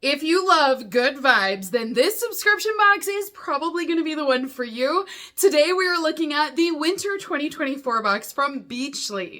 If you love good vibes, then this subscription box is probably going to be the one for you. Today we are looking at the Winter 2024 box from Beachly.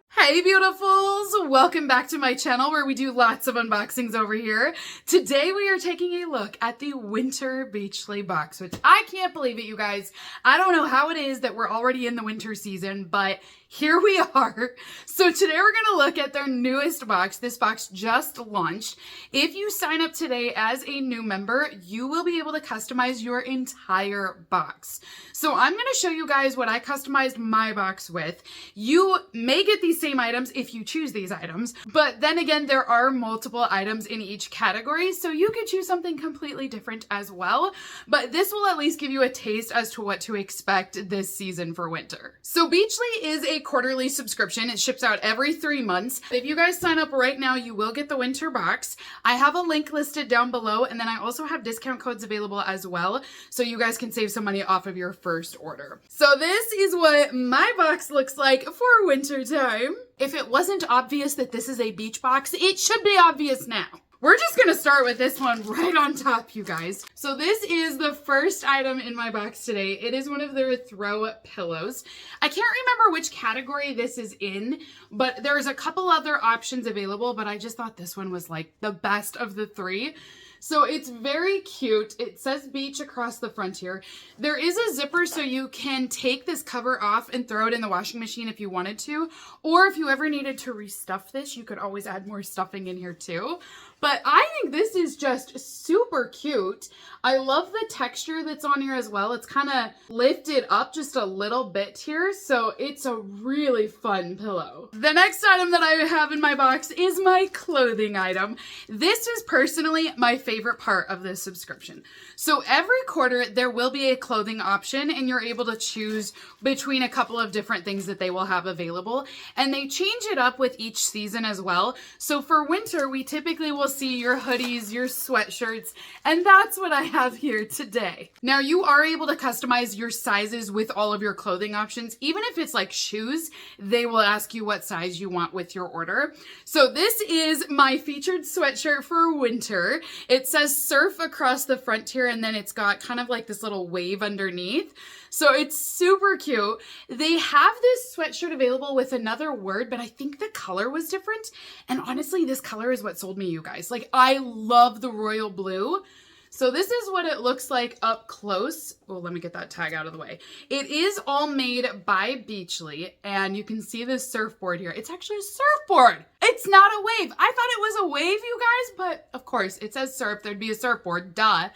Hey beautifuls! Welcome back to my channel where we do lots of unboxings over here. Today we are taking a look at the Winter Beachly box, which I can't believe it, you guys. I don't know how it is that we're already in the winter season, but here we are. So today we're going to look at their newest box. This box just launched. If you sign up today as a new member, you will be able to customize your entire box. So I'm going to show you guys what I customized my box with. You may get these same items if you choose these items, but then again, there are multiple items in each category, so you could choose something completely different as well. But this will at least give you a taste as to what to expect this season for winter. So Beachly is a quarterly subscription. It ships out every 3 months. If you guys sign up right now, you will get the winter box. I have a link listed down below, and then I also have discount codes available as well, so you guys can save some money off of your first order. So this is what my box looks like for winter time. If it wasn't obvious that this is a beach box, it should be obvious now. We're just gonna start with this one right on top, you guys. So this is the first item in my box today. It is one of their throw pillows. I can't remember which category this is in, but there's a couple other options available, but I just thought this one was like the best of the three. So it's very cute. It says beach across the front here. There is a zipper so you can take this cover off and throw it in the washing machine if you wanted to. Or if you ever needed to restuff this, you could always add more stuffing in here too. But I think this is just super cute. I love the texture that's on here as well. It's kind of lifted up just a little bit here, so it's a really fun pillow. The next item that I have in my box is my clothing item. This is personally my favorite part of this subscription. So every quarter there will be a clothing option, and you're able to choose between a couple of different things that they will have available, and they change it up with each season as well. So for winter, we typically will see your hoodies, your sweatshirts, and that's what I have here today. Now you are able to customize your sizes with all of your clothing options. Even if it's like shoes, they will ask you what size you want with your order. So this is my featured sweatshirt for winter. It says surf across the front here, and then it's got kind of like this little wave underneath. So it's super cute. They have this sweatshirt available with another word, but I think the color was different. And honestly, this color is what sold me, you guys. Like, I love the royal blue. So this is what it looks like up close. Well, let me get that tag out of the way. It is all made by Beachly, and you can see this surfboard here. It's actually a surfboard. It's not a wave. I thought it was a wave, you guys, but of course it says surf. There'd be a surfboard, duh.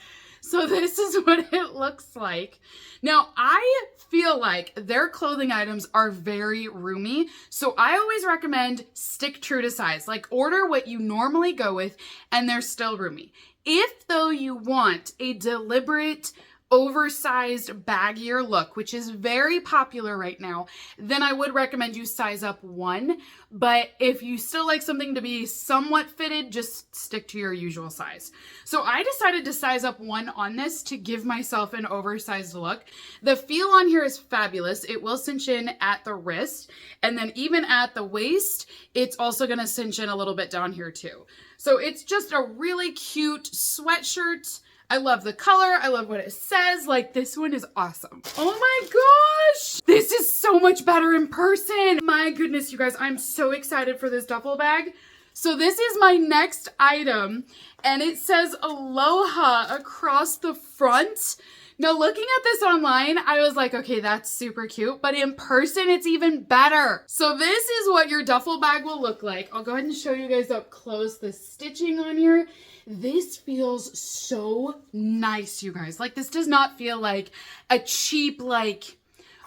So this is what it looks like. Now, I feel like their clothing items are very roomy, so I always recommend stick true to size. Like, order what you normally go with, and they're still roomy. If, though, you want a deliberate, oversized, baggier look, which is very popular right now, then I would recommend you size up one. But if you still like something to be somewhat fitted, just stick to your usual size. So I decided to size up one on this to give myself an oversized look. The feel on here is fabulous. It will cinch in at the wrist, and then even at the waist, it's also going to cinch in a little bit down here too. So it's just a really cute sweatshirt. I love the color. I love what it says. Like, this one is awesome. Oh my gosh. This is so much better in person. My goodness, you guys, I'm so excited for this duffel bag. So this is my next item, and it says Aloha across the front. Now, looking at this online, I was like, okay, that's super cute, but in person, it's even better. So this is what your duffel bag will look like. I'll go ahead and show you guys up close the stitching on here. This feels so nice, you guys. Like, this does not feel like a cheap, like,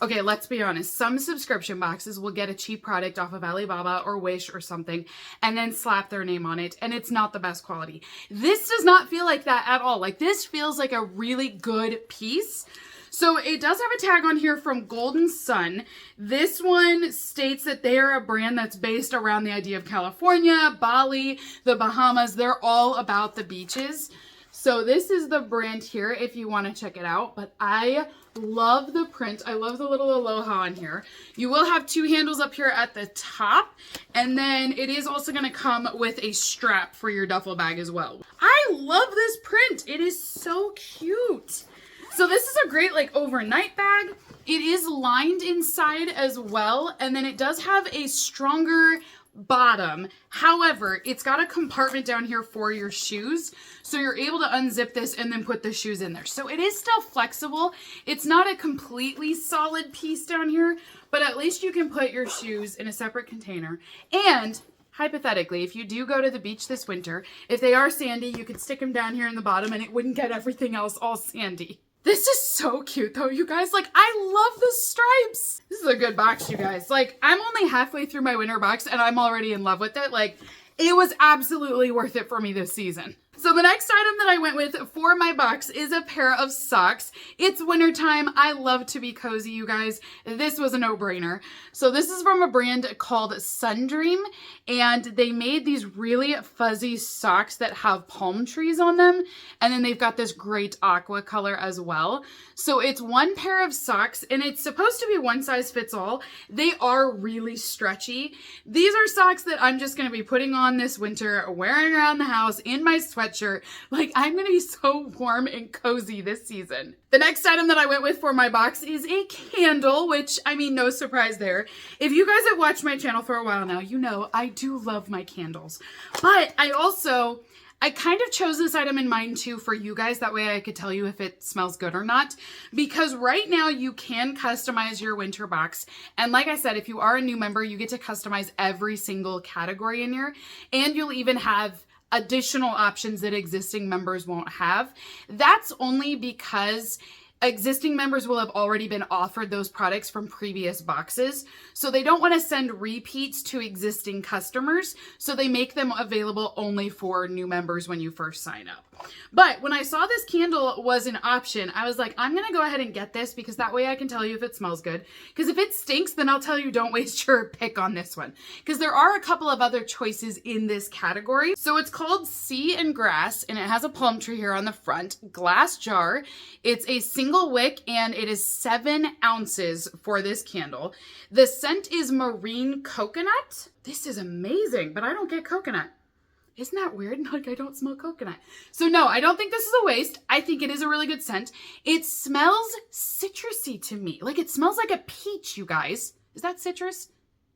okay, let's be honest. Some subscription boxes will get a cheap product off of Alibaba or Wish or something and then slap their name on it, and it's not the best quality. This does not feel like that at all. Like, this feels like a really good piece. So it does have a tag on here from Golden Sun. This one states that they are a brand that's based around the idea of California, Bali, the Bahamas. They're all about the beaches. So this is the brand here if you want to check it out, but I love the print. I love the little Aloha on here. You will have 2 handles up here at the top, and then it is also going to come with a strap for your duffel bag as well. I love this print. It is so cute. So this is a great like overnight bag. It is lined inside as well, and then it does have a stronger bottom. However, it's got a compartment down here for your shoes, so you're able to unzip this and then put the shoes in there. So it is still flexible. It's not a completely solid piece down here, but at least you can put your shoes in a separate container. And hypothetically, if you do go to the beach this winter, if they are sandy, you could stick them down here in the bottom and it wouldn't get everything else all sandy. This is so cute though, you guys. Like, I love the stripes. This is a good box, you guys. Like, I'm only halfway through my winter box and I'm already in love with it. Like, it was absolutely worth it for me this season. So the next item that I went with for my box is a pair of socks. It's wintertime. I love to be cozy, you guys. This was a no-brainer. So this is from a brand called Sundream, and they made these really fuzzy socks that have palm trees on them, and then they've got this great aqua color as well. So it's one pair of socks, and it's supposed to be one size fits all. They are really stretchy. These are socks that I'm just going to be putting on this winter, wearing around the house in my sweatshirt. Like, I'm gonna be so warm and cozy this season. The next item that I went with for my box is a candle, which, I mean, no surprise there. If you guys have watched my channel for a while now, you know I do love my candles. But I kind of chose this item in mind too for you guys. That way I could tell you if it smells good or not. Because right now you can customize your winter box. And like I said, if you are a new member, you get to customize every single category in here. And you'll even have additional options that existing members won't have. That's only because existing members will have already been offered those products from previous boxes. So they don't want to send repeats to existing customers. So they make them available only for new members when you first sign up. But when I saw this candle was an option, I was like, I'm going to go ahead and get this because that way I can tell you if it smells good. Because if it stinks, then I'll tell you don't waste your pick on this one. Because there are a couple of other choices in this category. So it's called Sea and Grass, and it has a palm tree here on the front. Glass jar. It's a single wick, and it is 7 ounces for this candle. The scent is marine coconut. This is amazing, but I don't get coconut. Isn't that weird? Like, I don't smell coconut. So no, I don't think this is a waste. I think it is a really good scent. It smells citrusy to me. Like, it smells like a peach, you guys. Is that citrus?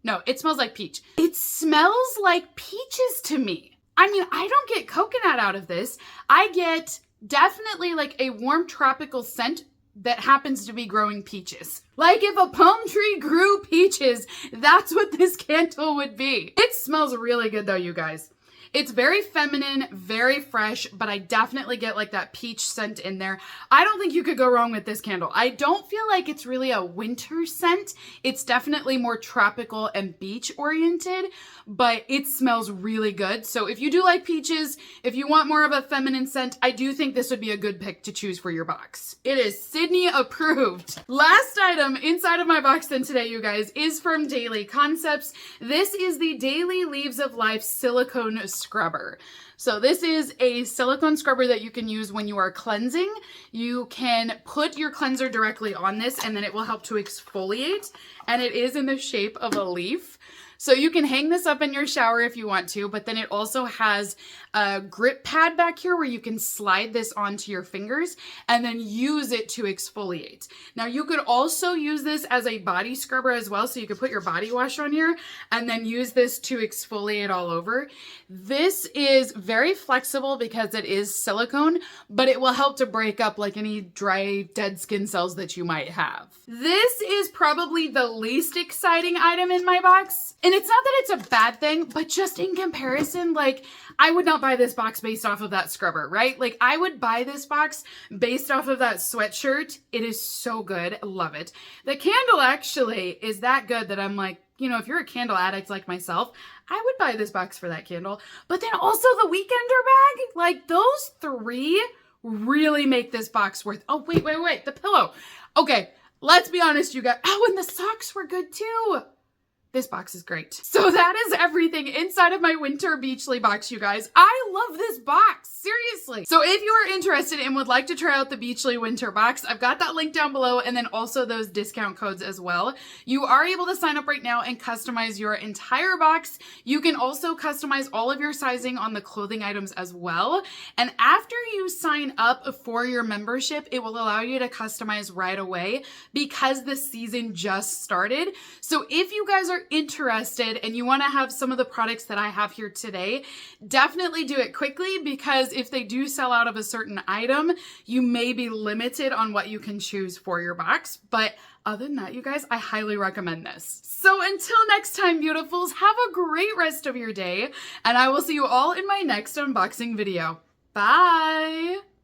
No, it smells like peach. It smells like peaches to me. I mean, I don't get coconut out of this. I get definitely like a warm tropical scent that happens to be growing peaches. Like if a palm tree grew peaches, that's what this candle would be. It smells really good though, you guys. It's very feminine, very fresh, but I definitely get like that peach scent in there. I don't think you could go wrong with this candle. I don't feel like it's really a winter scent. It's definitely more tropical and beach oriented, but it smells really good. So if you do like peaches, if you want more of a feminine scent, I do think this would be a good pick to choose for your box. It is Sydney approved. Last item inside of my box then today, you guys, is from Daily Concepts. This is the Daily Leaves of Life silicone scrubber. So this is a silicone scrubber that you can use when you are cleansing. You can put your cleanser directly on this and then it will help to exfoliate, and it is in the shape of a leaf. So you can hang this up in your shower if you want to, but then it also has a grip pad back here where you can slide this onto your fingers and then use it to exfoliate. Now you could also use this as a body scrubber as well. So you could put your body wash on here and then use this to exfoliate all over. This is very flexible because it is silicone, but it will help to break up like any dry, dead skin cells that you might have. This is probably the least exciting item in my box. And it's not that it's a bad thing, but just in comparison, like, I would not buy this box based off of that scrubber, right? Like, I would buy this box based off of that sweatshirt. It is so good. I love it. The candle actually is that good that I'm like, you know, if you're a candle addict like myself, I would buy this box for that candle. But then also the weekender bag, like those 3 really make this box worth, oh, wait, the pillow. Okay, let's be honest, you guys. Oh, and the socks were good too. This box is great. So that is everything inside of my winter Beachly box, you guys. I love this box, seriously. So if you are interested and would like to try out the Beachly winter box, I've got that link down below, and then also those discount codes as well. You are able to sign up right now and customize your entire box. You can also customize all of your sizing on the clothing items as well. And after you sign up for your membership, it will allow you to customize right away because the season just started. So if you guys are interested and you want to have some of the products that I have here today, definitely do it quickly, because if they do sell out of a certain item, you may be limited on what you can choose for your box. But other than that, you guys, I highly recommend this. So until next time, beautifuls, have a great rest of your day, and I will see you all in my next unboxing video. Bye!